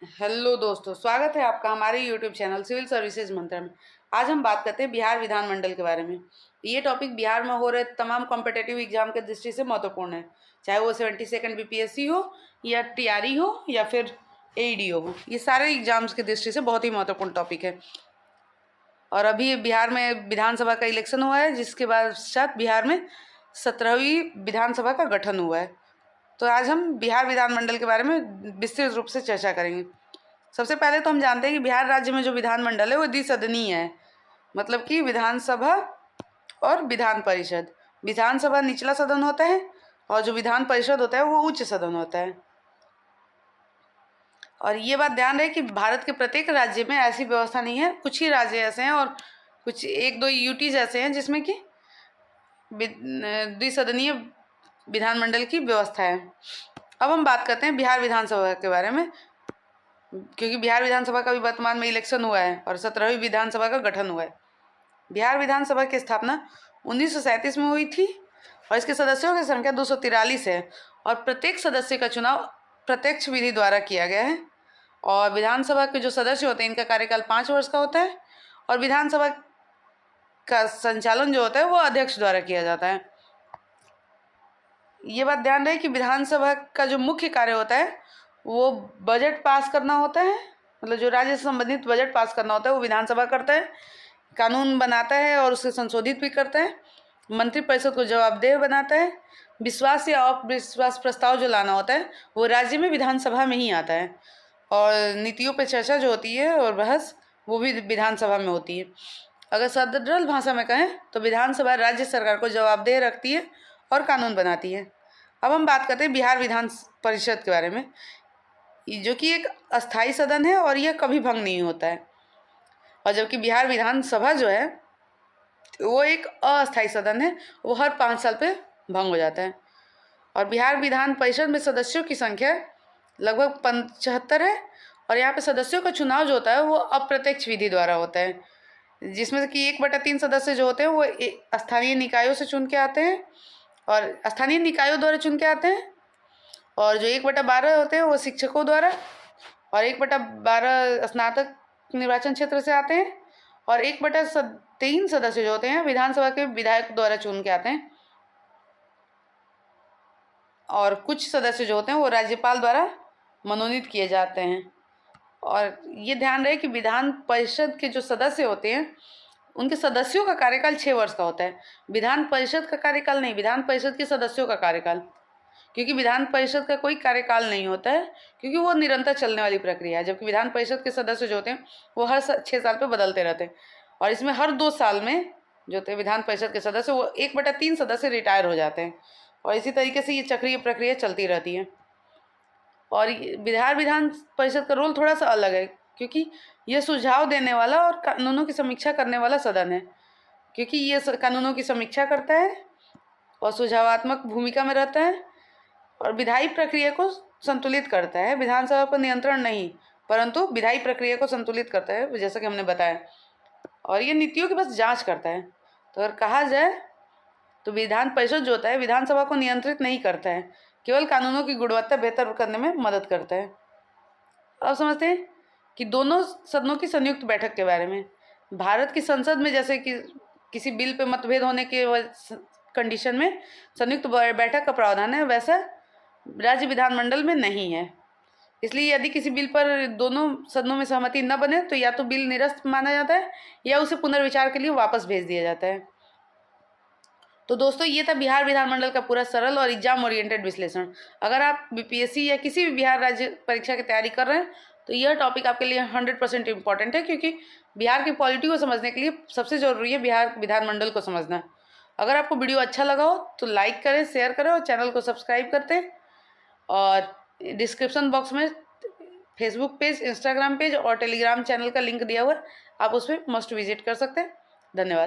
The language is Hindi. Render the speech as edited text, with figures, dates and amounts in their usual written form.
हेलो दोस्तों, स्वागत है आपका हमारे यूट्यूब चैनल सिविल सर्विसेज मंत्रा में। आज हम बात करते हैं बिहार विधानमंडल के बारे में। ये टॉपिक बिहार में हो रहे तमाम कॉम्पिटेटिव एग्जाम के दृष्टि से महत्वपूर्ण है, चाहे वो 72nd बीपीएससी हो या टीआरई हो या फिर एईडीओ हो। ये सारे एग्जाम्स की दृष्टि से बहुत ही महत्वपूर्ण टॉपिक है। और अभी बिहार में विधानसभा का इलेक्शन हुआ है, जिसके पश्चात बिहार में 17वीं विधानसभा का गठन हुआ है। तो आज हम बिहार विधानमंडल के बारे में विस्तृत रूप से चर्चा करेंगे। सबसे पहले तो हम जानते हैं कि बिहार राज्य में जो विधानमंडल है वो द्विसदनीय है, मतलब कि विधानसभा और विधान परिषद। विधानसभा निचला सदन होता है और जो विधान परिषद होता है वो उच्च सदन होता है। और ये बात ध्यान रहे कि भारत के प्रत्येक राज्य में ऐसी व्यवस्था नहीं है। कुछ ही राज्य ऐसे हैं और कुछ एक दो यूटीज ऐसे हैं जिसमें कि द्विसदनीय विधानमंडल की व्यवस्था है। अब हम बात करते हैं बिहार विधानसभा के बारे में, क्योंकि बिहार विधानसभा का भी वर्तमान में इलेक्शन हुआ है और 17वीं विधानसभा का गठन हुआ है। बिहार विधानसभा की स्थापना 1937 में हुई थी और इसके सदस्यों की संख्या 243 है और प्रत्येक सदस्य का चुनाव प्रत्यक्ष विधि द्वारा किया गया है। और विधानसभा के जो सदस्य होते हैं इनका कार्यकाल 5 वर्ष का होता है और विधानसभा का संचालन जो होता है वो अध्यक्ष द्वारा किया जाता है। ये बात ध्यान रहे कि विधानसभा का जो मुख्य कार्य होता है वो बजट पास करना होता है, मतलब जो राज्य से संबंधित बजट पास करना होता है वो विधानसभा करता है, कानून बनाता है और उसे संशोधित भी करता है, मंत्रिपरिषद को जवाबदेह बनाता है, विश्वास या अविश्वास प्रस्ताव जो लाना होता है वो राज्य में विधानसभा में ही आता है, और नीतियों पर चर्चा जो होती है और बहस वो भी विधानसभा में होती है। अगर सरल भाषा में कहें तो विधानसभा राज्य सरकार को जवाबदेह रखती है और कानून बनाती है। अब हम बात करते हैं बिहार विधान परिषद के बारे में, जो कि एक अस्थाई सदन है और यह कभी भंग नहीं होता है। और जबकि बिहार विधानसभा जो है वो एक अस्थाई सदन है, वो हर 5 साल पे भंग हो जाता है। और बिहार विधान परिषद में सदस्यों की संख्या लगभग 75 है और यहाँ पे सदस्यों का चुनाव जो होता है वो अप्रत्यक्ष विधि द्वारा होता है, जिसमें से कि 1/3 सदस्य जो होते हैं वो स्थानीय निकायों से चुन के आते हैं और स्थानीय निकायों द्वारा चुन के आते हैं, और जो 1/12 होते हैं वो शिक्षकों द्वारा और 1/12 स्नातक निर्वाचन क्षेत्र से आते हैं और 1/3 सदस्य जो होते हैं विधानसभा के विधायक द्वारा चुन के आते हैं, और कुछ सदस्य जो होते हैं वो राज्यपाल द्वारा मनोनीत किए जाते हैं। और ये ध्यान रहे कि विधान परिषद के जो सदस्य होते हैं उनके सदस्यों का कार्यकाल 6 वर्ष का होता है, विधान परिषद का कार्यकाल नहीं, विधान परिषद के सदस्यों का कार्यकाल, क्योंकि विधान परिषद का कोई कार्यकाल नहीं होता है क्योंकि वो निरंतर चलने वाली प्रक्रिया है, जबकि विधान परिषद के सदस्य जो होते हैं वो हर 6 साल पे बदलते रहते हैं और इसमें हर 2 साल में जो होते हैं विधान परिषद के सदस्य वो 1/3 सदस्य रिटायर हो जाते हैं और इसी तरीके से ये चक्रीय प्रक्रिया चलती रहती है। और बिहार विधान परिषद का रोल थोड़ा सा अलग है, क्योंकि ये सुझाव देने वाला और कानूनों की समीक्षा करने वाला सदन है, क्योंकि ये कानूनों की समीक्षा करता है और सुझावात्मक भूमिका में रहता है और विधायी प्रक्रिया को संतुलित करता है। विधानसभा पर नियंत्रण नहीं, परंतु विधायी प्रक्रिया को संतुलित करता है, जैसा कि हमने बताया, और ये नीतियों की बस जांच करता है। तो अगर कहा जाए तो विधान परिषद जो होता है विधानसभा को नियंत्रित नहीं करता है, केवल कानूनों की गुणवत्ता बेहतर करने में मदद करता है। अब समझते हैं कि दोनों सदनों की संयुक्त बैठक के बारे में। भारत की संसद में जैसे कि किसी बिल पे मतभेद होने के कंडीशन में संयुक्त बैठक का प्रावधान है, वैसा राज्य विधानमंडल में नहीं है। इसलिए यदि किसी बिल पर दोनों सदनों में सहमति न बने तो या तो बिल निरस्त माना जाता है या उसे पुनर्विचार के लिए वापस भेज दिया जाता है। तो दोस्तों, ये था बिहार विधानमंडल का पूरा सरल और एग्जाम ओरिएंटेड विश्लेषण। अगर आप बीपीएससी या किसी भी बिहार राज्य परीक्षा की तैयारी कर रहे हैं तो यह टॉपिक आपके लिए 100% इम्पॉर्टेंट है, क्योंकि बिहार की पॉलिटी को समझने के लिए सबसे जरूरी है बिहार विधानमंडल को समझना। अगर आपको वीडियो अच्छा लगा हो तो लाइक करें, शेयर करें और चैनल को सब्सक्राइब करते हैं। और डिस्क्रिप्शन बॉक्स में फेसबुक पेज, इंस्टाग्राम पेज और टेलीग्राम चैनल का लिंक दिया हुआ है, आप उस पर मस्ट विजिट कर सकते हैं। धन्यवाद।